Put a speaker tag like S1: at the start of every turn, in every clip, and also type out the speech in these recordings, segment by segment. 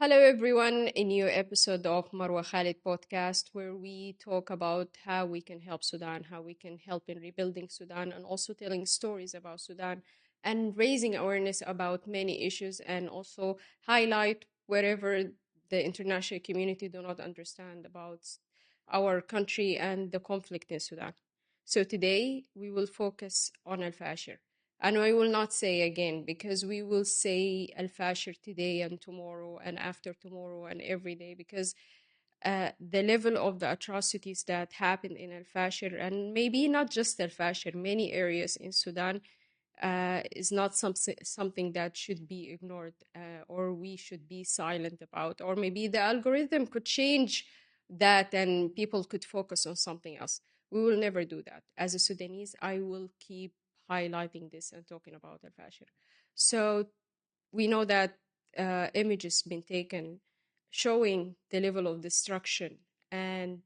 S1: Hello, everyone. A new episode of Marwa Khalid podcast, where we talk about how we can help Sudan, how we can help in rebuilding Sudan, and also telling stories about Sudan and raising awareness about many issues, and also highlight wherever the international community do not understand about our country and the conflict in Sudan. So today we will focus on Al-Fashir. And I will not say again because we will say Al Fashir today and tomorrow and after tomorrow and every day because the level of the atrocities that happened in Al Fashir and maybe not just Al Fashir, many areas in Sudan is not something that should be ignored or we should be silent about. Or maybe the algorithm could change that and people could focus on something else. We will never do that. As a Sudanese, I will keep highlighting this and talking about Al Fashir. So we know that images been taken showing the level of destruction and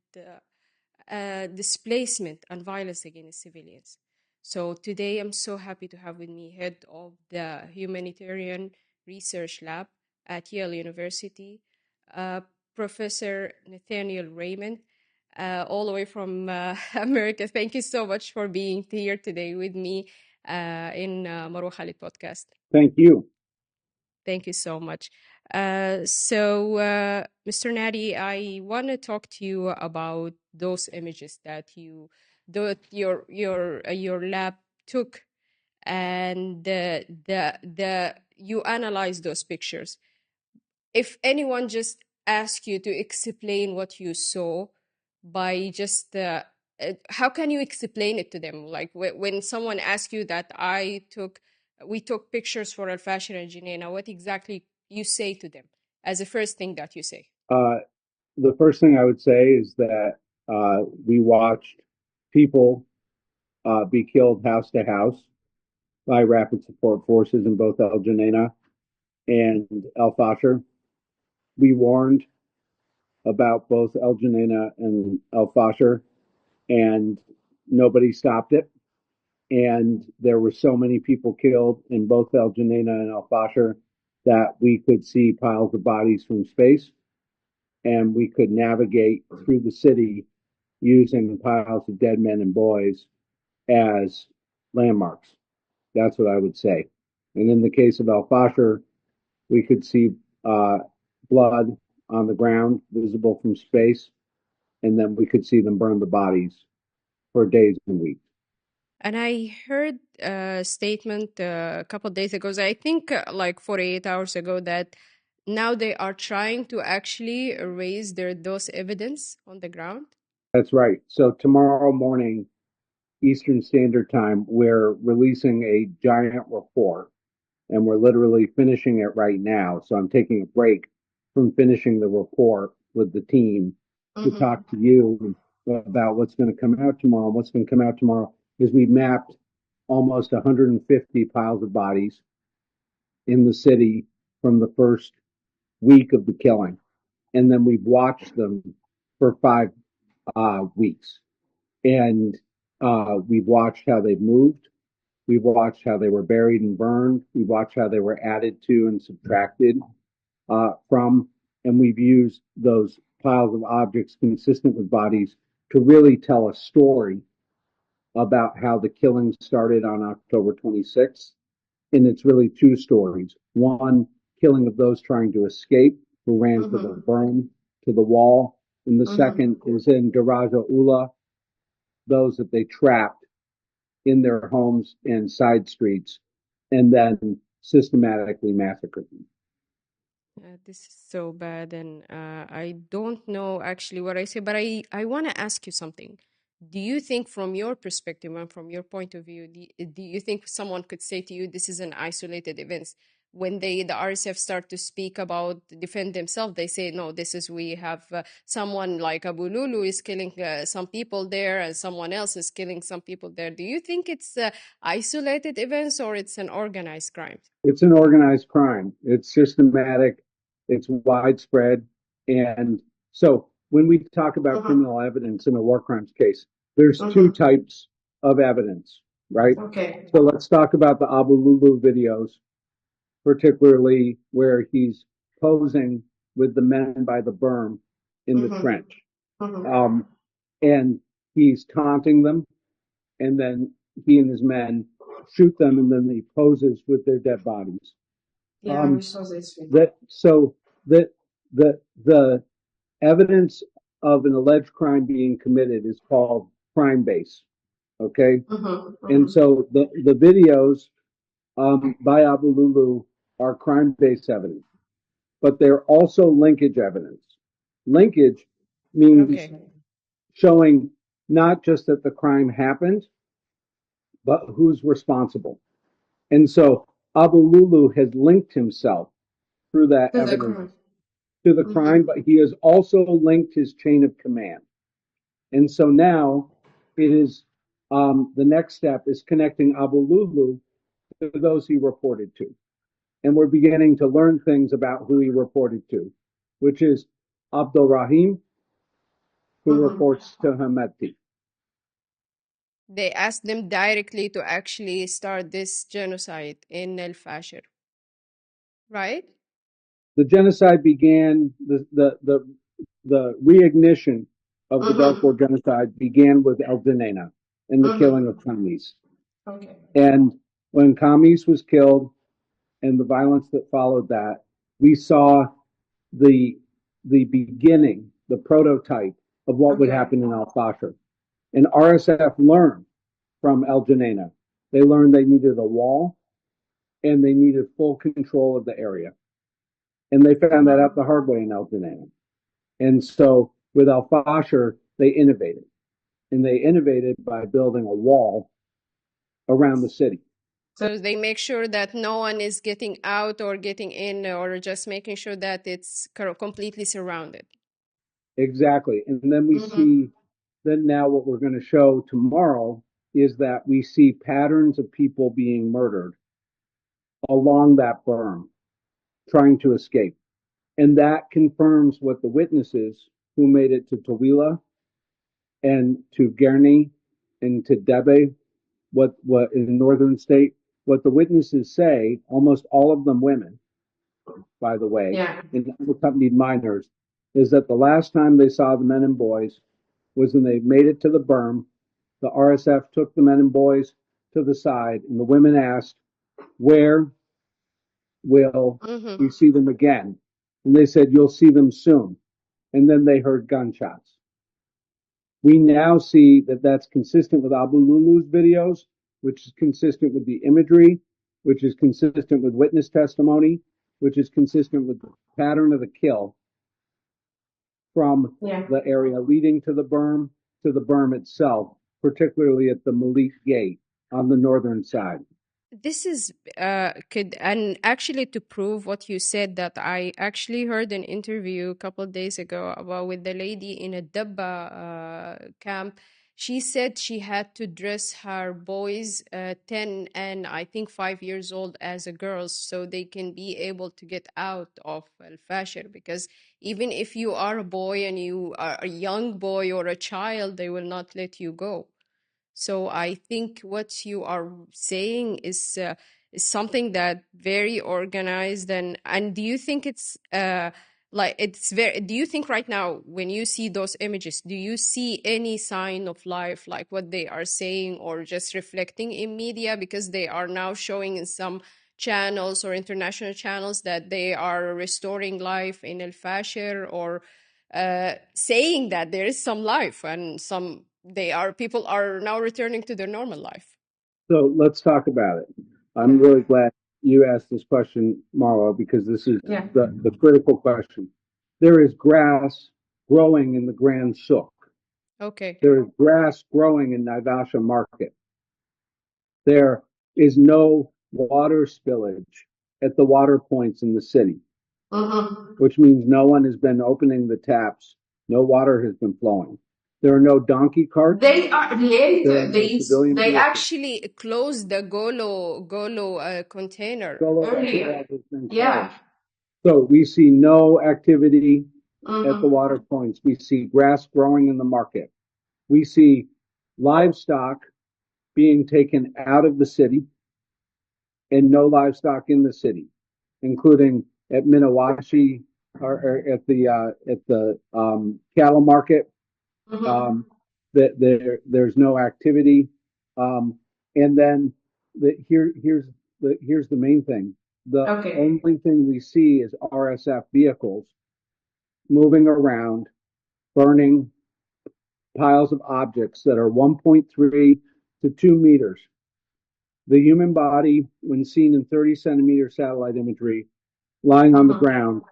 S1: displacement and violence against civilians. So today I'm so happy to have with me head of the Humanitarian Research Lab at Yale University, uh, Professor Nathaniel Raymond, all the way from America. Thank you so much for being here today with me in Marwa Khalid podcast.
S2: Thank you.
S1: Thank you so much. Mr. Nadi, I want to talk to you about those images that your lab took, and you analyzed those pictures. If anyone just asked you to explain what you saw by just how can you explain it to them? Like when someone asks you that we took pictures for Al Fashir and Janina, what exactly you say to them as the first thing that you say?
S2: The first thing I would say is that we watched people be killed house to house by rapid support forces in both El Janena and El Fasher. We warned about both El Janena and El Fasher, and nobody stopped it. And there were so many people killed in both El Janena and El Fasher that we could see piles of bodies from space, and we could navigate through the city using piles of dead men and boys as landmarks. That's what I would say. And in the case of El Fasher, we could see blood on the ground visible from space, and then we could see them burn the bodies for days and weeks.
S1: And I heard a statement a couple of days ago, I think like 48 hours ago, that now they are trying to actually erase those evidence on the ground.
S2: That's right. So tomorrow morning, Eastern Standard Time, we're releasing a giant report, and we're literally finishing it right now. So I'm taking a break from finishing the report with the team to talk to you about what's going to come out tomorrow. What's going to come out tomorrow is we mapped almost 150 piles of bodies in the city from the first week of the killing. And then we've watched them for 5 weeks. And we've watched how they've moved. We've watched how they were buried and burned. We've watched how they were added to and subtracted from. And we've used those piles of objects consistent with bodies to really tell a story about how the killing started on October 26th. And it's really two stories. One, killing of those trying to escape who ran to the burn, to the wall. And the second is in Daraja Ula, those that they trapped in their homes and side streets and then systematically massacred them.
S1: This is so bad, and I don't know actually what I say, but I want to ask you something. Do you think, from your perspective and from your point of view, do you think someone could say to you, this is an isolated event? When the RSF start to speak about defend themselves, they say, no, this is, we have someone like Abu Lulu is killing some people there and someone else is killing some people there. Do you think it's isolated events or it's an organized crime?
S2: It's an organized crime. It's systematic. It's widespread. And so when we talk about criminal evidence in a war crimes case, there's two types of evidence, right?
S3: Okay.
S2: So let's talk about the Abu Lulu videos, particularly where he's posing with the men by the berm in the
S3: Mm-hmm.
S2: trench.
S3: Mm-hmm.
S2: And he's taunting them, and then he and his men shoot them, and then he poses with their dead bodies.
S3: Yeah, we saw this video.
S2: That so that the evidence of an alleged crime being committed is called crime base. Okay,
S3: Mm-hmm.
S2: and
S3: Mm-hmm.
S2: so the videos by Abu Lulu are crime based evidence, but they're also linkage evidence. Linkage means
S1: Okay.
S2: showing not just that the crime happened, but who's responsible. And so Abu Lulu has linked himself through that
S3: To the
S2: evidence
S3: crime.
S2: to the crime,
S3: Mm-hmm.
S2: but he has also linked his chain of command. And so now it is the next step is connecting Abu Lulu to those he reported to. And we're beginning to learn things about who he reported to, which is Abdul Rahim, who
S3: Mm-hmm.
S2: reports to Hameti.
S1: They asked them directly to actually start this genocide in El Fasher, right?
S2: The genocide began, the reignition of the Darfur
S3: Mm-hmm.
S2: genocide began with El Denena and the killing
S3: Mm-hmm.
S2: of Khamis.
S3: Okay.
S2: And when Khamis was killed and the violence that followed that, we saw the the beginning, the prototype of what would
S3: Okay.
S2: happen in Al Fashir. And RSF learned from El Janena. They learned they needed a wall and they needed full control of the area. And they found that out
S3: Mm-hmm.
S2: the hard way in El Janena. And so with Al Fashir, they innovated. And they innovated by building a wall around the city.
S3: So,
S1: So they make sure that no one is getting out or getting in, or just making sure that it's completely surrounded.
S2: Exactly. And then we
S3: mm-hmm.
S2: see, then now what we're going to show tomorrow is that we see patterns of people being murdered along that berm, trying to escape. And that confirms what the witnesses who made it to Tawila and to Guernsey and to Debe, what in the northern state, what the witnesses say, almost all of them women, by the way,
S3: Yeah.
S2: and unaccompanied minors, is that the last time they saw the men and boys was when they made it to the berm. The RSF took the men and boys to the side, and the women asked, "Where will
S1: Mm-hmm.
S2: we see them again?" And they said, "You'll see them soon." And then they heard gunshots. We now see that that's consistent with Abu Lulu's videos, which is consistent with the imagery, which is consistent with witness testimony, which is consistent with the pattern of the kill from
S3: Yeah.
S2: the area leading to the berm itself, particularly at the Malik Gate on the northern side.
S1: This is could and actually to prove what you said, that I actually heard an interview a couple of days ago about with the lady in a Dabba camp. She said she had to dress her boys 10 and I think 5 years old as a girls so they can be able to get out of Al Fashir, because even if you are a boy and you are a young boy or a child, they will not let you go. So I think what you are saying is something that very organized. And do you think it's like it's very, do you think right now when you see those images, do you see any sign of life like what they are saying, or just reflecting in media, because they are now showing in some channels or international channels that they are restoring life in El Fasher, or saying that there is some life and some they are people are now returning to their normal life.
S2: So let's talk about it. I'm
S3: Yeah.
S2: really glad you asked this question, Marwa, because this is
S3: Yeah.
S2: the critical question. There is grass growing in the Grand Souk.
S1: Okay.
S2: There is grass growing in Naivasha Market. There is no water spillage at the water points in the city,
S3: Mm-hmm.
S2: which means no one has been opening the taps. No water has been flowing. There are no donkey carts.
S3: They are late.
S2: There are no civilian
S3: They
S2: vehicles.
S1: Actually closed the Golo container.
S2: Solo
S3: earlier.
S2: has been
S3: Yeah.
S2: closed. So we see no activity at the
S3: Mm-hmm.
S2: water points. We see grass growing in the market. We see livestock being taken out of the city and no livestock in the city, including at Minawashi, or at the cattle market.
S3: Mm-hmm.
S2: There's no activity. And then here's the main thing. The
S3: Okay.
S2: only thing we see is RSF vehicles moving around, burning piles of objects that are 1.3 to 2 meters. The human body, when seen in 30 centimeter satellite imagery, lying on the
S3: Mm-hmm.
S2: ground,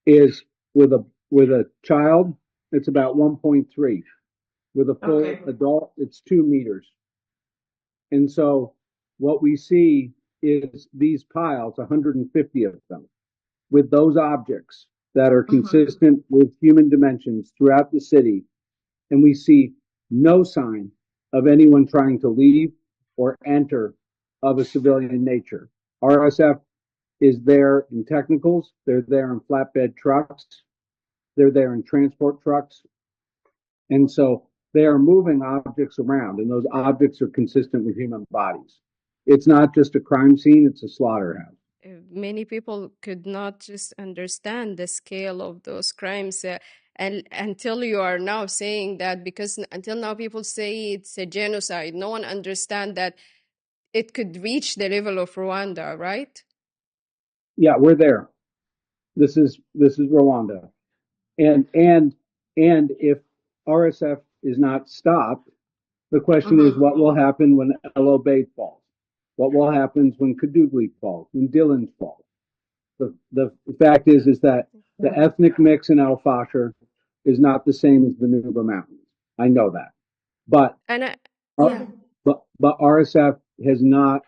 S2: is with a child, it's about 1.3. With a full
S3: Okay.
S2: adult, it's 2 meters. And so what we see is these piles, 150 of them, with those objects that are
S3: Mm-hmm.
S2: consistent with human dimensions throughout the city. And we see no sign of anyone trying to leave or enter of a civilian nature. RSF is there in technicals, they're there in flatbed trucks, they're there in transport trucks. And so they are moving objects around, and those objects are consistent with human bodies. It's not just a crime scene, it's a slaughterhouse.
S1: Many people could not just understand the scale of those crimes, and until you are now saying that, because until now people say it's a genocide, no one understand that it could reach the level of Rwanda, right?
S2: Yeah, we're there. This is Rwanda. And if RSF is not stopped, the question is
S3: Mm-hmm.
S2: what will happen when El Obeid falls? What will happen when Kadugli falls, when Dillon falls? The fact is that the
S3: Yeah.
S2: ethnic mix in El Fasher is not the same as the Nuba Mountains. I know that. But
S1: And
S3: Yeah.
S1: yeah,
S2: but RSF has not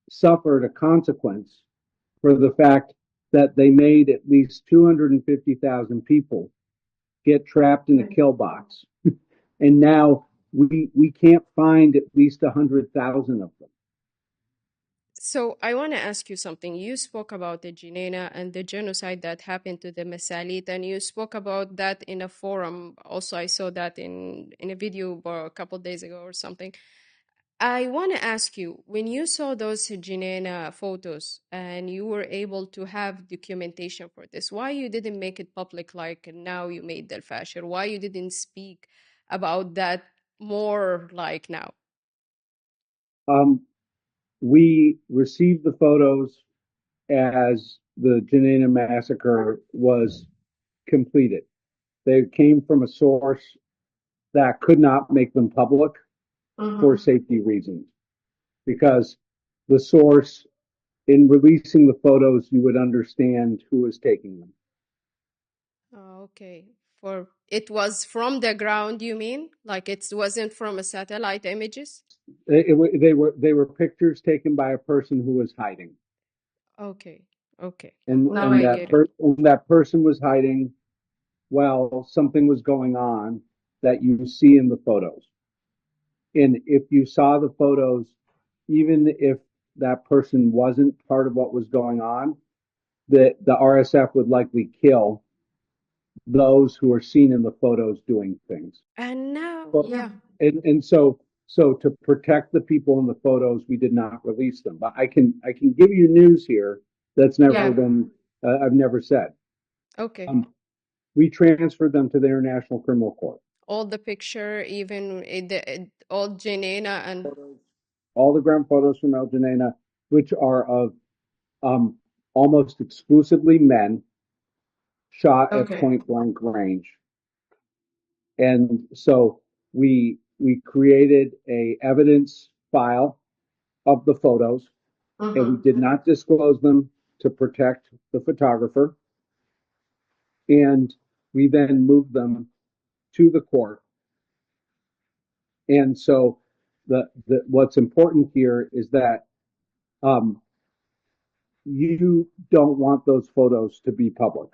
S2: suffered a consequence for the fact that they made at least 250,000 people get trapped in a kill box, and now we can't find at least 100,000 of them.
S1: so I want to ask you something. You spoke about the Jinena and the genocide that happened to the Masalit, and you spoke about that in a forum. Also, I saw that in a video a couple days ago or something. I want to ask you, when you saw those Jinena photos and you were able to have documentation for this, why you didn't make it public like now you made the Fasher? Why you didn't speak about that more like now?
S2: Um, we received the photos as the Janina massacre was completed. They came from a source that could not make them public for
S3: Mm-hmm.
S2: safety reasons, because the source, in releasing the photos, you would understand who was taking them.
S1: Oh, okay. For it was from the ground, you mean? Like it wasn't from a satellite images?
S2: They were pictures taken by a person who was hiding,
S1: Okay. Okay.
S2: and
S3: Now
S2: and
S3: I
S1: I
S3: get
S2: that
S3: it.
S1: get it.
S2: that person was hiding while something was going on that you see in the photos. And if you saw the photos, even if that person wasn't part of what was going on, the RSF would likely kill those who are seen in the photos doing things.
S1: And now,
S2: But
S3: Yeah.
S1: yeah.
S2: and so to protect the people in the photos, we did not release them. But I can give you news here that's never
S3: Yeah.
S2: been I've never said.
S1: Okay.
S2: Um, we transferred them to the International Criminal Court.
S1: All the picture, even all Janena and
S2: All the ground photos from El Janena, which are of um, almost exclusively men shot at
S3: Okay.
S2: point blank range. And so we created a evidence file of the photos, and we
S3: Mm-hmm.
S2: did not disclose them to protect the photographer. And we then moved them to the court. And so the what's important here is that um, you don't want those photos to be public,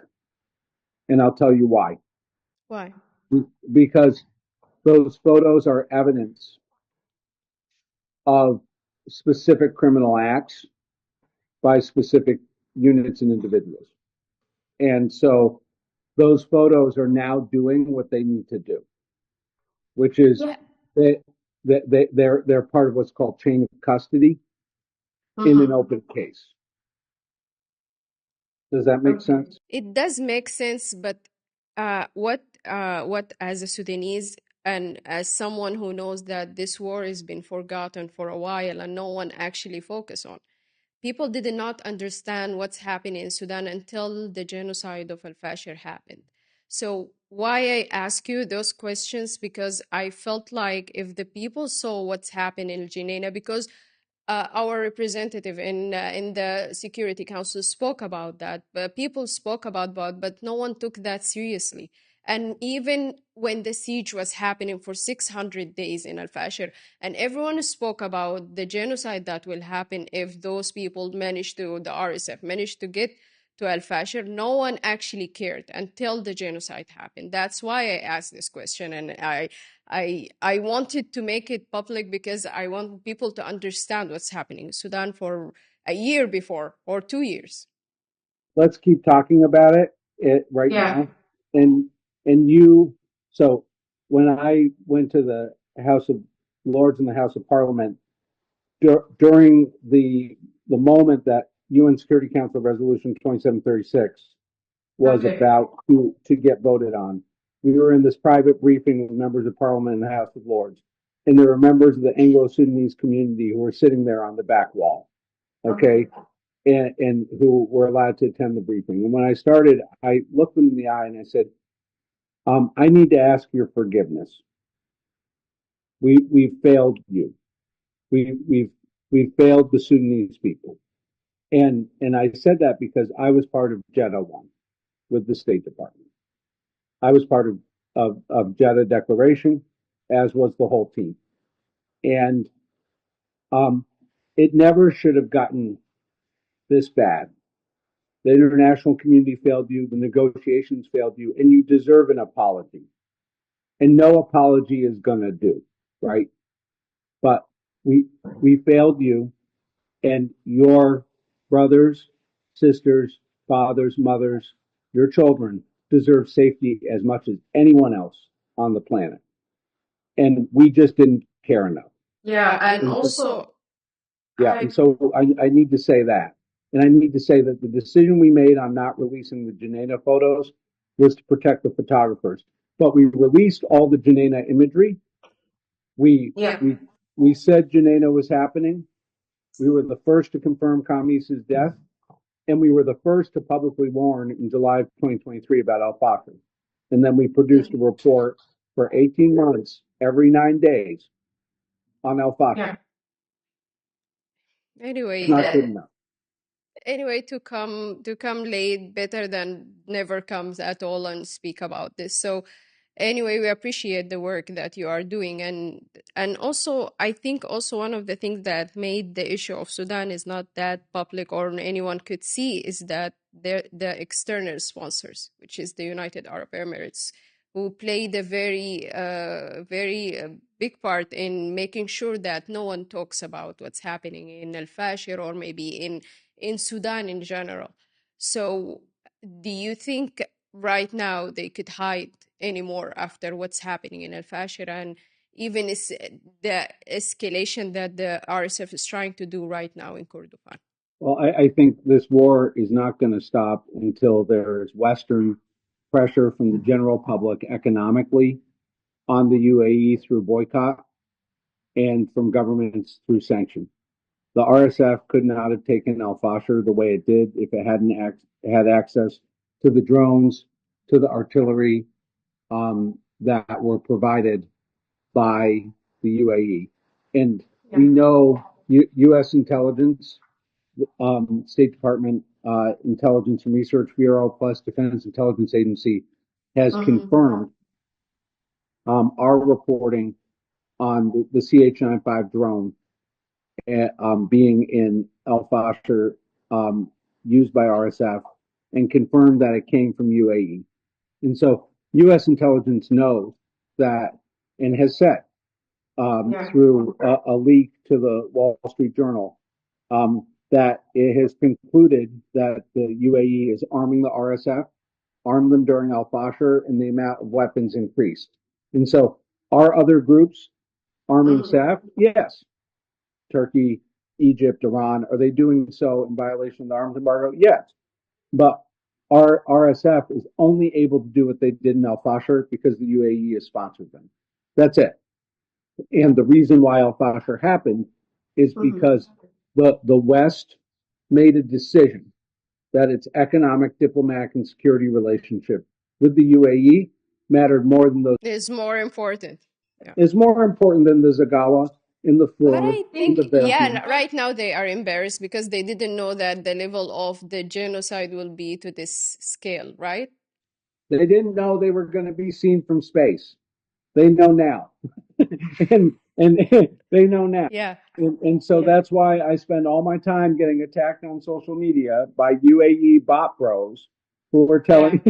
S2: and I'll tell you why.
S1: why?
S2: Because those photos are evidence of specific criminal acts by specific units and individuals. And so those photos are now doing what they need to do, which is
S3: Yeah.
S2: they, they're part of what's called chain of custody in an
S3: Mm-hmm.
S2: open case. Does that make sense?
S1: It does make sense, but what as a Sudanese and as someone who knows that this war has been forgotten for a while and no one actually focus on, people did not understand what's happening in Sudan until the genocide of Al-Fashir happened. So why I ask you those questions, because I felt like if the people saw what's happening in Genena, because our representative in the Security Council spoke about that, but people spoke about that, but no one took that seriously. And even when the siege was happening for 600 days in Al-Fashir, and everyone spoke about the genocide that will happen if those people managed to, the RSF managed to get to Al-Fashir, no one actually cared until the genocide happened. That's why I asked this question, and I wanted to make it public because I want people to understand what's happening in Sudan for a year before or 2 years.
S2: Let's keep talking about it right now. And you, so when I went to the House of Lords and the House of Parliament during the moment that UN Security Council Resolution 2736 was about to get voted on, we were in this private briefing with members of Parliament in the House of Lords, and there were members of the Anglo-Sudanese community who were sitting there on the back wall, okay, and who were allowed to attend the briefing. And when I started, I looked them in the eye and I said, I need to ask your forgiveness. We've failed you. We've failed the Sudanese people. And I said that because I was part of Jeddah 1 with the State Department. I was part of Jeddah Declaration, as was the whole team. And it never should have gotten this bad. The international community failed you, the negotiations failed you, and you deserve an apology. And no apology is gonna do, right? But we failed you, and your brothers, sisters, fathers, mothers, your children deserve safety as much as anyone else on the planet. And we just didn't care enough.
S1: And also,
S2: and so I need to say that. And I need to say that the decision we made on not releasing the Genena photos was to protect the photographers. But we released all the Genena imagery. We said Genena was happening. We were the first to confirm Kamis's death. And we were the first to publicly warn in July of 2023 about Al-Fashir. And then we produced a report for 18 months, every 9 days, on Al-Fashir.
S1: Anyway,
S2: not good enough.
S1: Anyway, to come late better than never comes at all and speak about this. So anyway, we appreciate the work that you are doing, and also I think also one of the things that made the issue of Sudan is not that public or anyone could see is that the external sponsors, which is the United Arab Emirates, who played a very big part in making sure that no one talks about what's happening in Al-Fashir or maybe in Sudan in general. So do you think right now they could hide anymore after what's happening in Al-Fashir and even the escalation that the RSF is trying to do right now in Kordofan?
S2: Well, I think this war is not going to stop until there is Western pressure from the general public economically on the UAE through boycott and from governments through sanction. The RSF could not have taken Al-Fashir the way it did if it hadn't had access to the drones, to the artillery that were provided by the UAE. And we know U.S. intelligence, State Department Intelligence and Research Bureau plus Defense Intelligence Agency has confirmed our reporting on the CH-95 drone being in Al-Fashir used by RSF and confirmed that it came from UAE. And so U.S. intelligence knows that and has said through a leak to the Wall Street Journal that it has concluded that the UAE is arming the RSF, armed them during Al-Fashir, and the amount of weapons increased. And so are other groups arming SAF? Yes. Turkey, Egypt, Iran, are they doing so in violation of the arms embargo? Yes. But our RSF is only able to do what they did in Al-Fashir because the UAE has sponsored them. That's it. And the reason why Al-Fashir happened is because the West made a decision that its economic, diplomatic, and security relationship with the UAE mattered more than those.
S1: Is more important. Yeah.
S2: Is more important than the Zagawa in the
S1: But
S2: flood,
S1: I
S2: in the
S1: think, yeah,
S2: Belgium.
S1: right now they are embarrassed because they didn't know that the level of the genocide will be to this scale, right?
S2: They didn't know they were going to be seen from space. They know now. and they know now.
S1: Yeah.
S2: And so that's why I spend all my time getting attacked on social media by UAE bot bros who are telling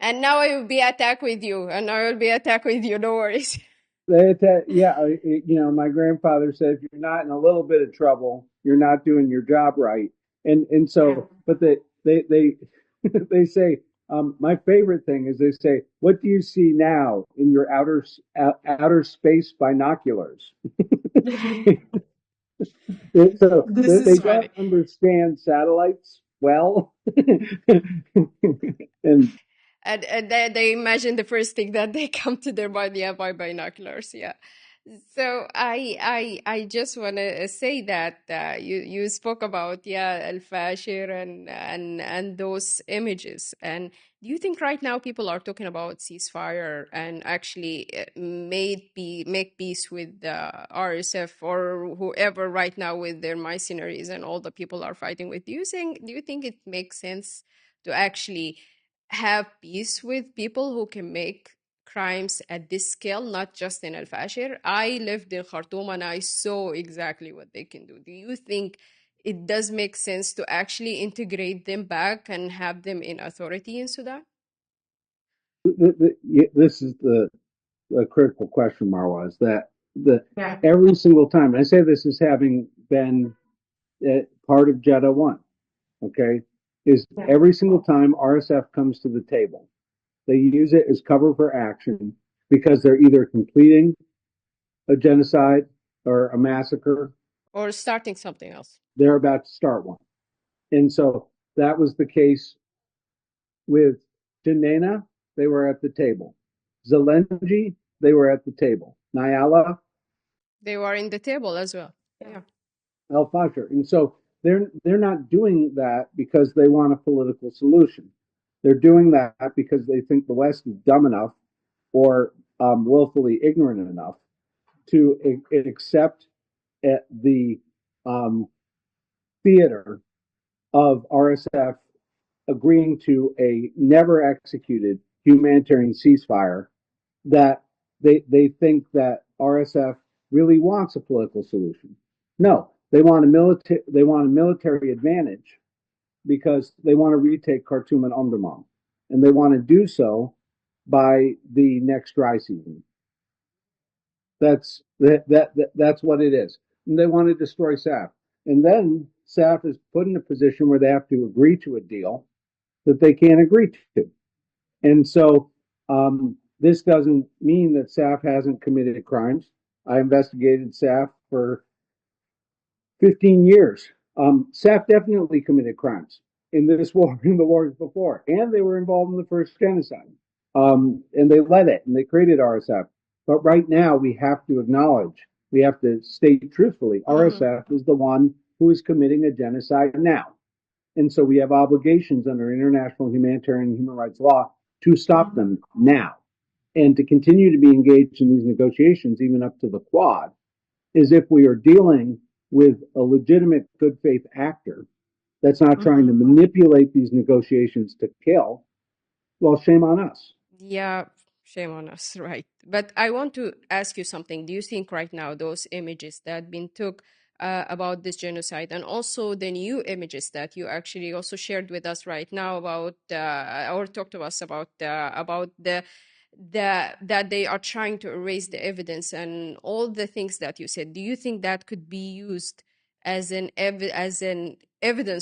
S1: And now I will be attacked with you, and I will be attacked with you. No worries.
S2: my grandfather said, if you're not in a little bit of trouble, you're not doing your job right. And so, but they they say, my favorite thing is they say, what do you see now in your outer space binoculars? So
S1: This
S2: they
S1: is
S2: don't
S1: funny.
S2: understand satellites well. And
S1: And they imagine the first thing that they come to their mind, yeah, by binoculars, yeah. So I just want to say that you spoke about, yeah, al-Fashir and those images. And do you think right now people are talking about ceasefire and actually make peace with the RSF or whoever right now with their mercenaries and all the people are fighting with? Do you think it makes sense to actually have peace with people who can make crimes at this scale, not just in Al Fashir? I lived in Khartoum and I saw exactly what they can do. Do you think it does make sense to actually integrate them back and have them in authority in Sudan?
S2: this is the critical question, Marwa, is that every single time, and I say this as having been part of Jeddah 1, okay, is every single time RSF comes to the table, they use it as cover for action because they're either completing a genocide or a massacre,
S1: Or starting something else?
S2: they're about to start one. And so that was the case with Janena, they were at the table. Zelensky, they were at the table. Nyala,
S1: They were in the table as well. Yeah.
S2: Al-Fashir. And so they're not doing that because they want a political solution. They're doing that because they think the West is dumb enough or willfully ignorant enough to accept the theater of RSF agreeing to a never executed humanitarian ceasefire, that they think that RSF really wants a political solution. No, they want a military advantage because they want to retake Khartoum and Omdurman, and they want to do so by the next dry season. That's what it is. And they want to destroy SAF. And then SAF is put in a position where they have to agree to a deal that they can't agree to. And so this doesn't mean that SAF hasn't committed crimes. I investigated SAF for 15 years. SAF definitely committed crimes in this war, in the wars before, and they were involved in the first genocide. And they led it, and they created RSF. But right now, we have to acknowledge, we have to state truthfully, RSF is the one who is committing a genocide now. And so we have obligations under international humanitarian and human rights law to stop them now. And to continue to be engaged in these negotiations, even up to the Quad, is if we are dealing with a legitimate good faith actor that's not trying to manipulate these negotiations to kill, well, shame on us.
S1: Yeah, shame on us, right? But I want to ask you something. Do you think right now those images that been took about this genocide, and also the new images that you actually also shared with us right now about or talked to us about the that they are trying to erase the evidence and all the things that you said, do you think that could be used as an evidence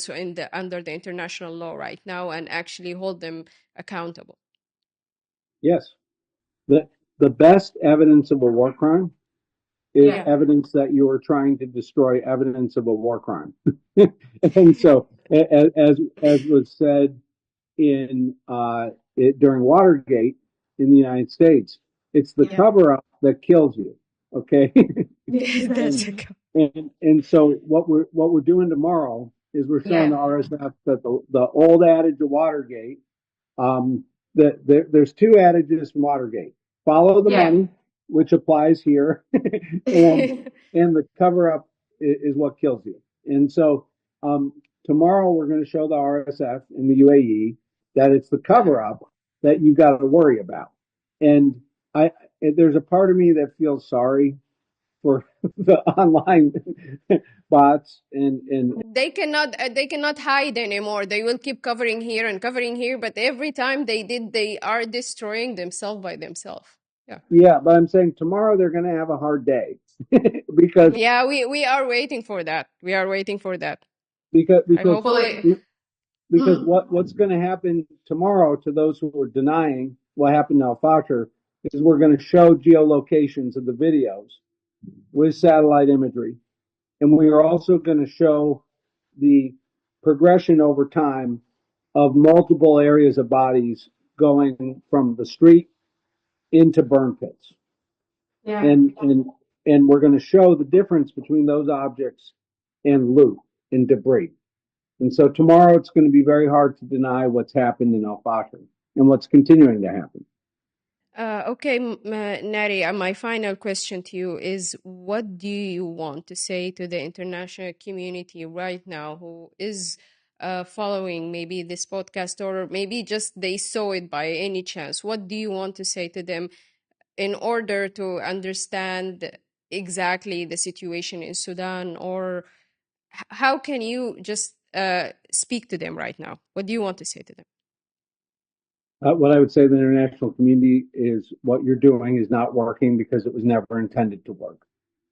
S1: in the under the international law right now and actually hold them accountable?
S2: Yes. The, the best evidence of a war crime is evidence that you are trying to destroy evidence of a war crime. And so, as was said during Watergate in the United States. It's the cover up that kills you. Okay.
S1: That's a
S2: And so what we're doing tomorrow is we're showing the RSF that the old adage of Watergate, that there's two adages from Watergate: follow the money, which applies here, and the cover up is what kills you. And so tomorrow we're going to show the RSF in the UAE that it's the cover up that you got to worry about. And there's a part of me that feels sorry for the online bots and
S1: they cannot hide anymore. They will keep covering here and covering here, but every time they are destroying themselves by themselves.
S2: Yeah, but I'm saying tomorrow they're going to have a hard day because
S1: we are waiting for that. We are waiting for that.
S2: because
S1: I
S2: because
S1: hopefully
S2: because what's going to happen tomorrow to those who are denying what happened to Al-Fashir is we're going to show geolocations of the videos with satellite imagery, and we are also going to show the progression over time of multiple areas of bodies going from the street into burn pits. And we're going to show the difference between those objects and loot and debris. And so tomorrow it's going to be very hard to deny what's happened in Al-Fashir and what's continuing to happen.
S1: Okay, Nari, my final question to you is, what do you want to say to the international community right now who is following maybe this podcast, or maybe just they saw it by any chance? What do you want to say to them in order to understand exactly the situation in Sudan? Or how can you just speak to them right now? What do you want to say to them?
S2: What I would say to the international community is what you're doing is not working because it was never intended to work.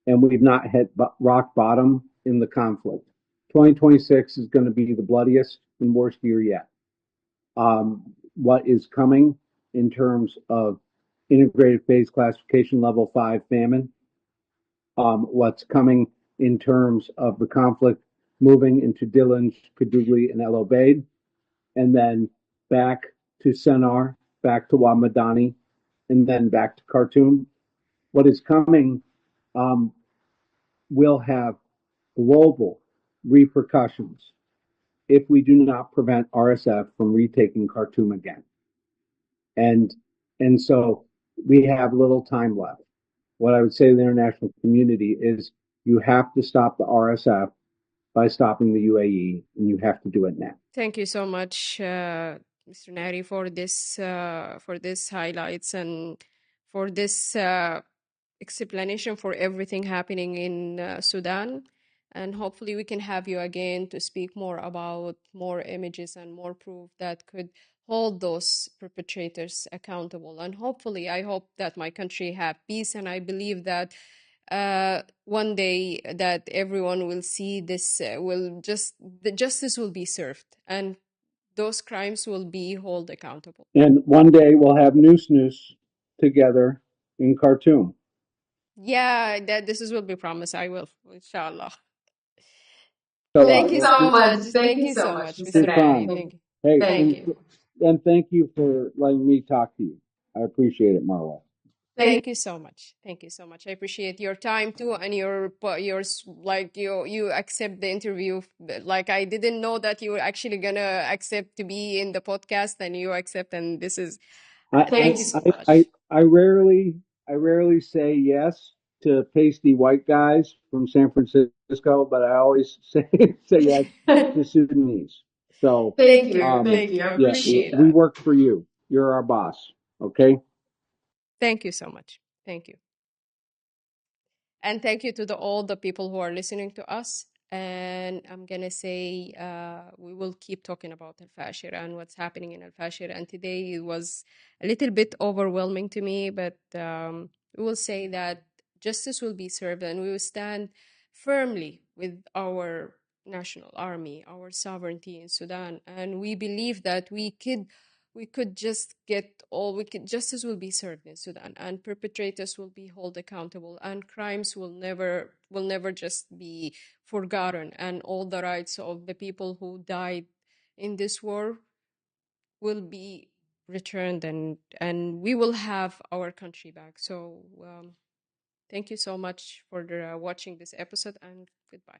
S2: And we've not hit rock bottom in the conflict. 2026 is going to be the bloodiest and worst year yet. What is coming in terms of integrated phase classification level 5 famine, what's coming in terms of the conflict moving into Dillon, Kadugli, and El Obeid, and then back to Sennar, back to Wamadani, and then back to Khartoum. What is coming will have global repercussions if we do not prevent RSF from retaking Khartoum again. And so we have little time left. What I would say to the international community is you have to stop the RSF by stopping the UAE, and you have to do it now.
S1: Thank you so much, Mr. Nari, for this highlights and for this explanation for everything happening in Sudan. And hopefully we can have you again to speak more about more images and more proof that could hold those perpetrators accountable. And hopefully, I hope that my country have peace, and I believe that one day that everyone will see this, the justice will be served, and those crimes will be held accountable.
S2: And one day we'll have Noose Noose together in Khartoum.
S1: Yeah, that this is will be promised. I will, inshallah.
S2: So,
S1: Thank you so much. Thank you so much, Mr. Nari. Thank you.
S2: Hey,
S1: Thank you.
S2: And thank you for letting me talk to you. I appreciate it, Marwa.
S1: Thank you so much. Thank you so much. I appreciate your time too, and your like you accept the interview. Like, I didn't know that you were actually gonna accept to be in the podcast, and you accept, and this is thank you so much.
S2: I rarely say yes to pasty white guys from San Francisco, but I always say yes to Sudanese. So
S1: thank you. Thank you. I appreciate
S2: we
S1: that.
S2: work for you. You're our boss. Okay.
S1: Thank you so much. Thank you. And thank you to all the people who are listening to us. And I'm going to say we will keep talking about Al-Fashir and what's happening in Al-Fashir. And today it was a little bit overwhelming to me, but we will say that justice will be served, and we will stand firmly with our national army, our sovereignty in Sudan. And we believe that we could just get all we could justice will be served in Sudan, and perpetrators will be held accountable, and crimes will never just be forgotten, and all the rights of the people who died in this war will be returned, and we will have our country back. So thank you so much for watching this episode, and goodbye.